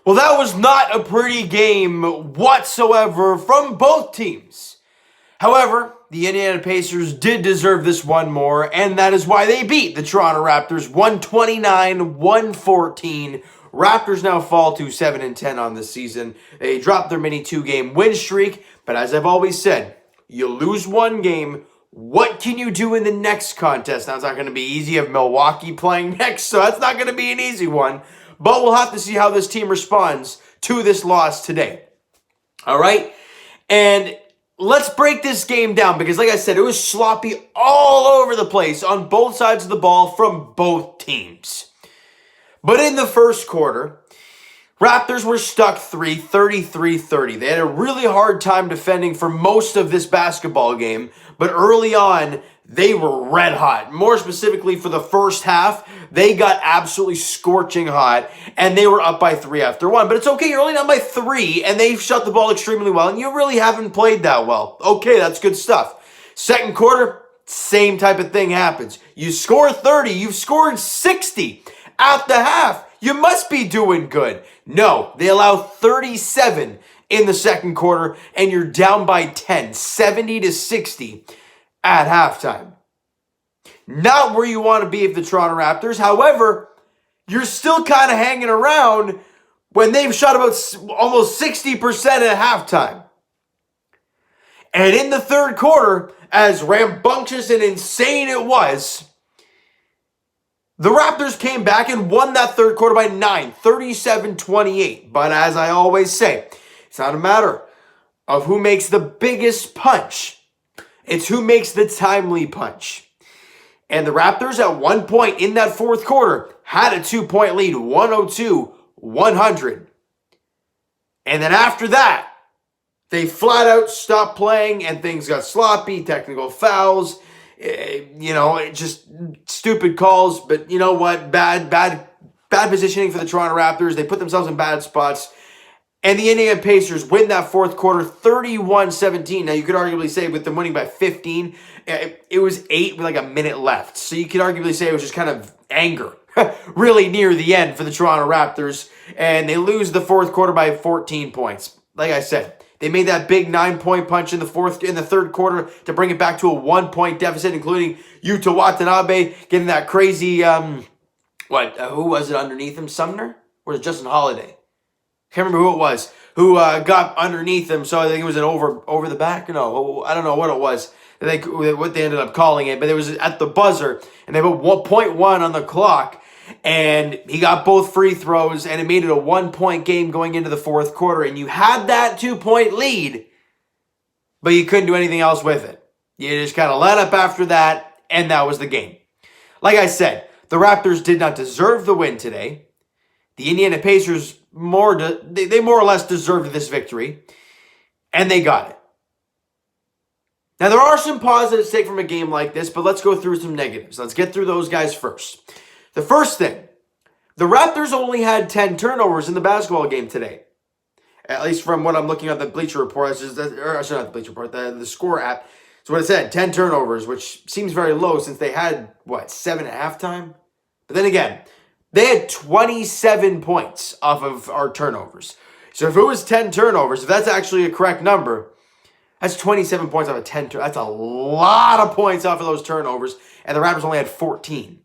Well, that was not a pretty game whatsoever from both teams. However, the Indiana Pacers did deserve this one more, and that is why they beat the Toronto Raptors 129-114. Raptors now fall to 7-10 on the season. They dropped their mini 2-game win streak, but as I've always said, you lose one game, what can you do in the next contest? Now, it's not going to be easy. You have Milwaukee playing next, so that's not going to be an easy one. But we'll have to see how this team responds to this loss today. All right? And let's break this game down because, like I said, it was sloppy all over the place on both sides of the ball from both teams. But in the first quarter, Raptors were stuck 33-30. They had a really hard time defending for most of this basketball game, but early on, they were red hot. More specifically, for the first half, they got absolutely scorching hot, and they were up by 3 after 1. But it's okay, you're only down by 3, and they've shot the ball extremely well, and you really haven't played that well. Okay, that's good stuff. Second quarter, same type of thing happens. You score 30, you've scored 60 at the half. You must be doing good. No, they allow 37 in the second quarter, and you're down by 10, 70-60 at halftime. Not where you want to be if the Toronto Raptors. However, you're still kind of hanging around when they've shot about almost 60% at halftime. And in the third quarter, as rambunctious and insane it was, the Raptors came back and won that third quarter by 9, 37-28. But as I always say, it's not a matter of who makes the biggest punch. It's who makes the timely punch. And the Raptors at one point in that fourth quarter had a 2-point lead, 102-100. And then after that, they flat out stopped playing and things got sloppy, technical fouls. Just stupid calls, but you know what? Bad positioning for the Toronto Raptors. They put themselves in bad spots. And the Indiana Pacers win that fourth quarter 31-17. Now, you could arguably say with them winning by 15, it was 8 with like a minute left. So you could arguably say it was just kind of anger really near the end for the Toronto Raptors. And they lose the fourth quarter by 14 points. Like I said, they made that big 9-point punch in the third quarter to bring it back to a 1-point deficit, including Yuta Watanabe getting that crazy, who was it underneath him? Sumner? Or was it Justin Holiday? Can't remember who it was who got underneath him. So I think it was an over the back. No, I don't know what it was. What they ended up calling it, but it was at the buzzer, and they put 1.1 on the clock. And he got both free throws, and it made it a 1-point game going into the fourth quarter. And you had that 2-point lead, but you couldn't do anything else with it. You just kind of let up after that, and that was the game. Like I said, the Raptors did not deserve the win today. The Indiana Pacers, they more or less deserved this victory, and they got it. Now, there are some positives to take from a game like this, but let's go through some negatives. Let's get through those guys first. The first thing, the Raptors only had 10 turnovers in the basketball game today. At least from what I'm looking at the Bleacher Report, not the Bleacher Report, the score app. So what it said, 10 turnovers, which seems very low since they had, 7 at halftime? But then again, they had 27 points off of our turnovers. So if it was 10 turnovers, if that's actually a correct number, that's 27 points off of 10 turnovers. That's a lot of points off of those turnovers, and the Raptors only had 14.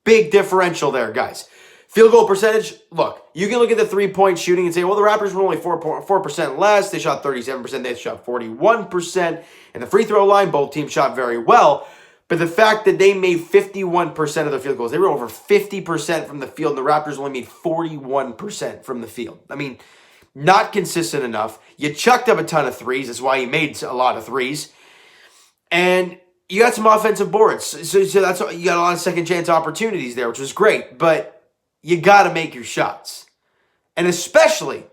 Big differential there, guys. Field goal percentage, look, you can look at the three-point shooting and say, well, the Raptors were only 4% less. They shot 37%. They shot 41%. And the free throw line, both teams shot very well. But the fact that they made 51% of their field goals, they were over 50% from the field, and the Raptors only made 41% from the field. I mean, not consistent enough. You chucked up a ton of threes. That's why you made a lot of threes. And you got some offensive boards, so that's you got a lot of second chance opportunities there, which was great. But you got to make your shots, and especially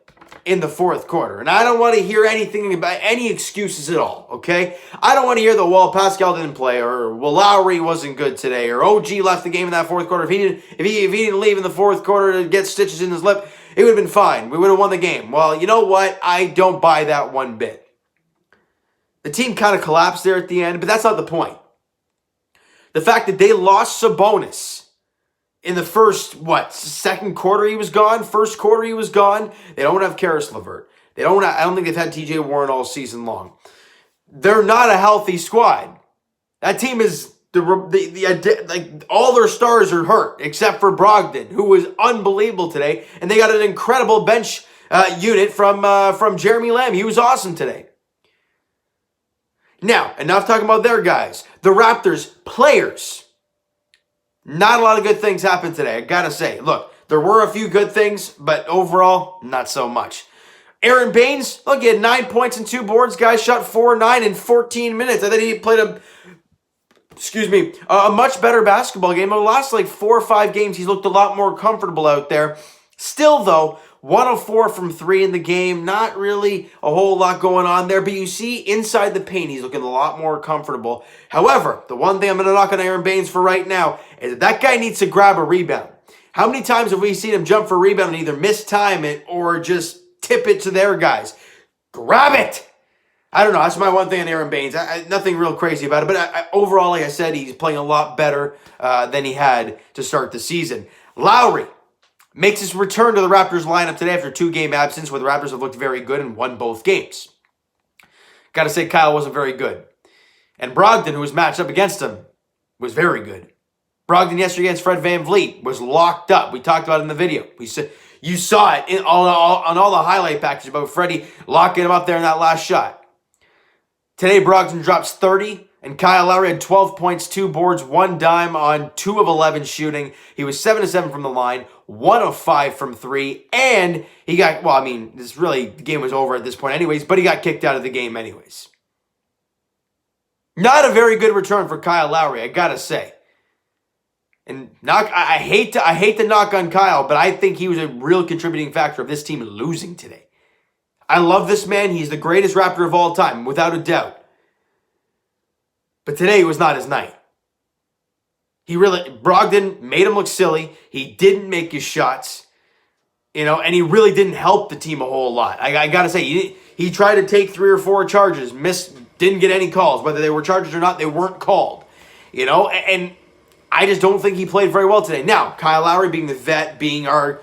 in the fourth quarter. And I don't want to hear anything about any excuses at all. Okay, I don't want to hear that Pascal didn't play, or Lowry wasn't good today, or OG left the game in that fourth quarter. If he didn't leave in the fourth quarter to get stitches in his lip, it would have been fine. We would have won the game. Well, you know what? I don't buy that one bit. The team kind of collapsed there at the end, but that's not the point. The fact that they lost Sabonis in the first, second quarter he was gone? First quarter he was gone? They don't have Karis LeVert. I don't think they've had TJ Warren all season long. They're not a healthy squad. That team is all their stars are hurt except for Brogdon, who was unbelievable today, and they got an incredible bench unit from Jeremy Lamb. He was awesome today. Now, enough talking about their guys. The Raptors players. Not a lot of good things happened today, I gotta say. Look, there were a few good things, but overall, not so much. Aaron Baines, look, he had 9 points and 2 boards. Guys shot 4-9 in 14 minutes. I think he played a much better basketball game. In the last 4 or 5 games, he's looked a lot more comfortable out there. Still, though, 104 from 3 in the game. Not really a whole lot going on there, but you see inside the paint, he's looking a lot more comfortable. However, the one thing I'm going to knock on Aaron Baines for right now is that guy needs to grab a rebound. How many times have we seen him jump for a rebound and either miss time it or just tip it to their guys? Grab it! I don't know. That's my one thing on Aaron Baines. Nothing real crazy about it. But overall, like I said, he's playing a lot better than he had to start the season. Lowry makes his return to the Raptors lineup today after a 2-game absence where the Raptors have looked very good and won both games. Got to say, Kyle wasn't very good. And Brogdon, who was matched up against him, was very good. Brogdon yesterday against Fred VanVleet was locked up. We talked about it in the video. You saw it on all the highlight packages about Freddie locking him up there in that last shot. Today, Brogdon drops 30, and Kyle Lowry had 12 points, 2 boards, 1 dime on 2 of 11 shooting. He was 7-7 from the line, 1 of 5 from 3, and he got, the game was over at this point anyways, but he got kicked out of the game anyways. Not a very good return for Kyle Lowry, I gotta say. And I hate to knock on Kyle, but I think he was a real contributing factor of this team losing today. I love this man. He's the greatest Raptor of all time, without a doubt. But today was not his night. Brogdon made him look silly. He didn't make his shots, and he really didn't help the team a whole lot. I gotta say, he tried to take 3 or 4 charges, didn't get any calls. Whether they were charges or not, they weren't called. And I just don't think he played very well today. Now, Kyle Lowry being the vet, being our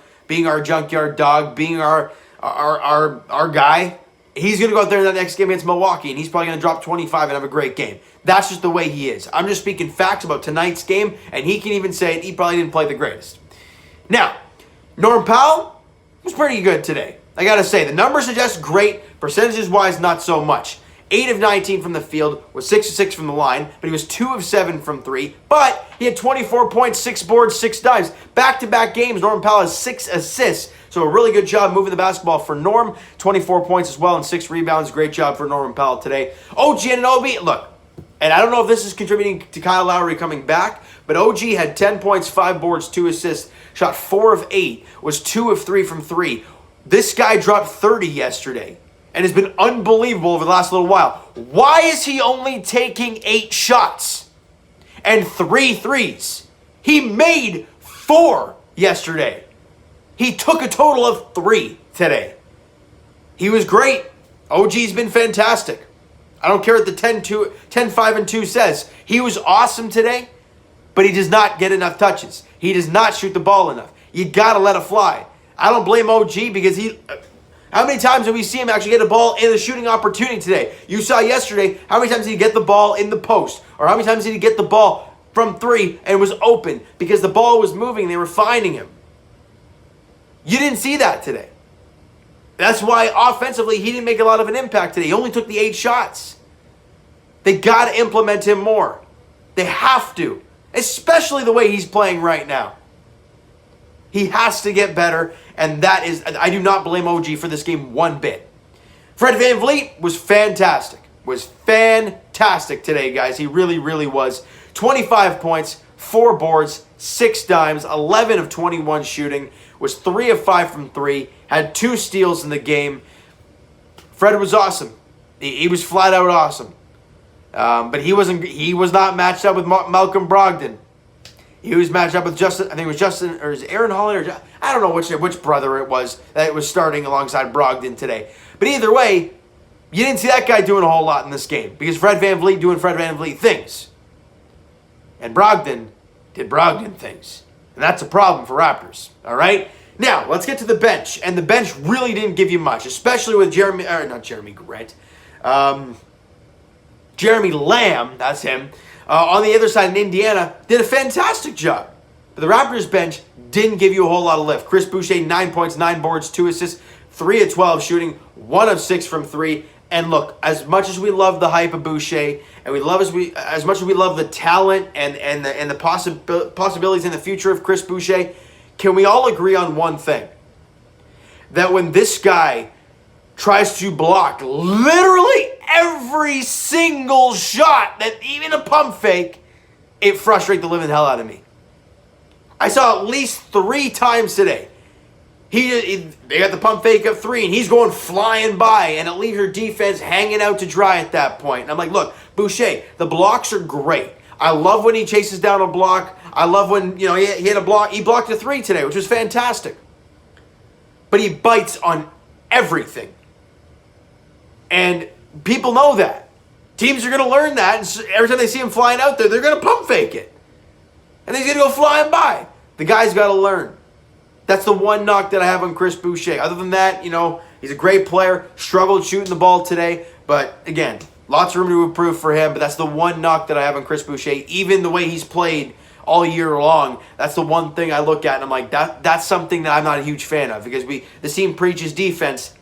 junkyard dog, being our guy, he's going to go out there in that next game against Milwaukee, and he's probably going to drop 25 and have a great game. That's just the way he is. I'm just speaking facts about tonight's game, and he can even say it. He probably didn't play the greatest. Now, Norm Powell was pretty good today. I got to say, the numbers suggest great. Percentages-wise, not so much. 8 of 19 from the field, was 6 of 6 from the line, but he was 2 of 7 from 3. But he had 24 points, 6 boards, 6 dimes. Back-to-back games, Norm Powell has 6 assists. So a really good job moving the basketball for Norm. 24 points as well and 6 rebounds. Great job for Norman Powell today. OG Anunoby, look, and I don't know if this is contributing to Kyle Lowry coming back, but OG had 10 points, 5 boards, 2 assists, shot 4 of 8, was 2 of 3 from 3. This guy dropped 30 yesterday and has been unbelievable over the last little while. Why is he only taking 8 shots and 3 threes? He made 4 yesterday. He took a total of 3 today. He was great. OG's been fantastic. I don't care what the 10-5-2 says. He was awesome today, but he does not get enough touches. He does not shoot the ball enough. You got to let it fly. I don't blame OG because how many times did we see him actually get a ball in a shooting opportunity today? You saw yesterday, how many times did he get the ball in the post? Or how many times did he get the ball from 3 and was open because the ball was moving and they were finding him? You didn't see that today. That's why offensively he didn't make a lot of an impact today. He only took the 8 shots. They got to implement him more. They have to. Especially the way he's playing right now. He has to get better, and that is, I do not blame OG for this game one bit. Fred VanVleet was fantastic. Was fantastic today, guys. He really, really was. 25 points, 4 boards, 6 dimes, 11 of 21 shooting, was 3 of 5 from 3, had 2 steals in the game. Fred was awesome. He was flat out awesome. But he was not matched up with Malcolm Brogdon. He was matched up with Justin, I think it was Justin, or is it Aaron Holiday, or I don't know which brother it was that was starting alongside Brogdon today. But either way, you didn't see that guy doing a whole lot in this game because Fred VanVleet doing Fred VanVleet things. And Brogdon did Brogdon things. And that's a problem for Raptors, all right? Now, let's get to the bench. And the bench really didn't give you much, especially with Jeremy Lamb, that's him, on the other side in Indiana, did a fantastic job. But the Raptors bench didn't give you a whole lot of lift. Chris Boucher, 9 points, 9 boards, 2 assists, 3 of 12 shooting, 1 of 6 from 3. And look, as much as we love the hype of Boucher, and as much as we love the talent and the possibilities in the future of Chris Boucher, can we all agree on one thing? That when this guy tries to block literally every single shot, that even a pump fake, it frustrates the living hell out of me. I saw at least 3 times today. They got the pump fake of 3, and he's going flying by, and it leaves your defense hanging out to dry at that point. And I'm like, look, Boucher, the blocks are great. I love when he chases down a block. I love when, he hit a block. He blocked a 3 today, which was fantastic. But he bites on everything. And people know that. Teams are going to learn that. And so every time they see him flying out there, they're going to pump fake it. And he's going to go flying by. The guy's got to learn. That's the one knock that I have on Chris Boucher. Other than that, he's a great player. Struggled shooting the ball today. But again, lots of room to improve for him. But that's the one knock that I have on Chris Boucher. Even the way he's played all year long, that's the one thing I look at and I'm like, that's something that I'm not a huge fan of. Because this team preaches defense.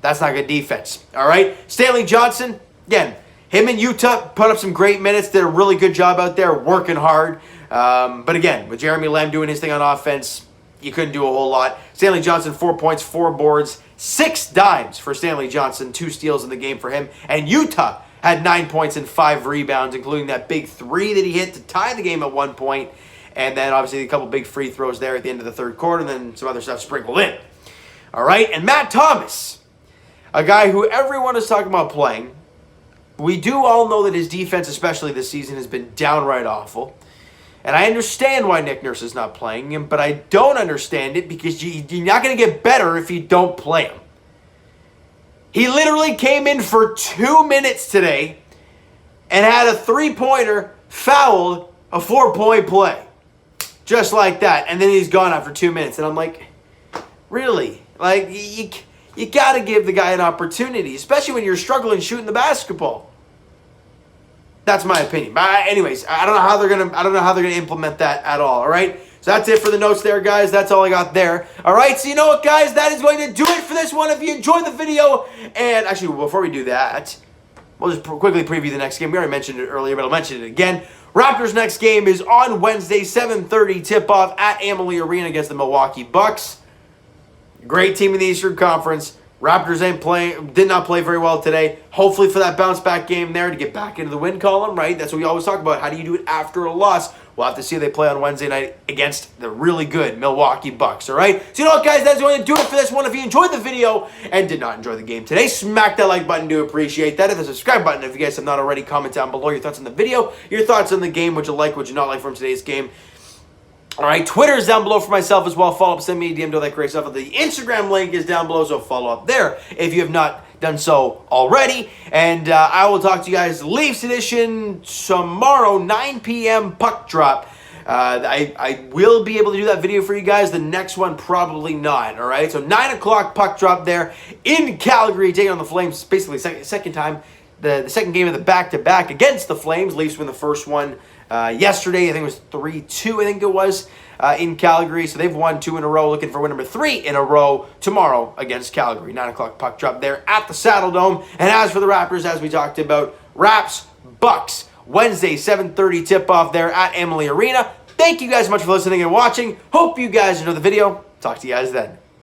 That's not good defense. All right? Stanley Johnson, again, him and Utah put up some great minutes. Did a really good job out there, working hard. But again, with Jeremy Lamb doing his thing on offense, you couldn't do a whole lot. Stanley Johnson, 4 points, 4 boards, 6 dimes for Stanley Johnson, 2 steals in the game for him. And Utah had 9 points and 5 rebounds, including that big 3 that he hit to tie the game at one point. And then obviously a couple big free throws there at the end of the third quarter, and then some other stuff sprinkled in. All right, and Matt Thomas, a guy who everyone is talking about playing. We do all know that his defense, especially this season, has been downright awful. And I understand why Nick Nurse is not playing him, but I don't understand it because you're not going to get better if you don't play him. He literally came in for 2 minutes today and had a 3-pointer, fouled a 4-point play. Just like that. And then he's gone after 2 minutes. And I'm like, really? Like, you got to give the guy an opportunity, especially when you're struggling shooting the basketball. That's my opinion. But anyways, I don't know how they're gonna implement that at all. All right. So that's it for the notes there, guys. That's all I got there. All right. So you know what, guys? That is going to do it for this one. If you enjoyed the video, and actually before we do that, we'll just quickly preview the next game. We already mentioned it earlier, but I'll mention it again. Raptors' next game is on Wednesday, 7:30 tip-off at Amalie Arena against the Milwaukee Bucks. Great team in the Eastern Conference. Raptors did not play very well today. Hopefully for that bounce-back game there to get back into the win column, right? That's what we always talk about. How do you do it after a loss? We'll have to see if they play on Wednesday night against the really good Milwaukee Bucks, all right? So you know what, guys? That's going to do it for this one. If you enjoyed the video and did not enjoy the game today, smack that like button. Do appreciate that. Hit the subscribe button if you guys have not already. Comment down below your thoughts on the video, your thoughts on the game, what you like, what you not like from today's game. All right, Twitter is down below for myself as well. Follow up, send me a DM, do all that great stuff. The Instagram link is down below, so follow up there if you have not done so already. And I will talk to you guys Leafs edition tomorrow, 9 p.m. puck drop. I will be able to do that video for you guys. The next one, probably not. All right, so 9 o'clock puck drop there in Calgary, taking on the Flames. Basically, second time, the second game of the back-to-back against the Flames. Leafs win the first one yesterday. I think it was 3-2, I think it was, in Calgary. So they've won 2 in a row, looking for win number 3 in a row tomorrow against Calgary. 9 o'clock puck drop there at the Saddle Dome. And as for the Raptors, as we talked about, Raps, Bucks, Wednesday, 7:30 tip-off there at Amalie Arena. Thank you guys so much for listening and watching. Hope you guys enjoyed the video. Talk to you guys then.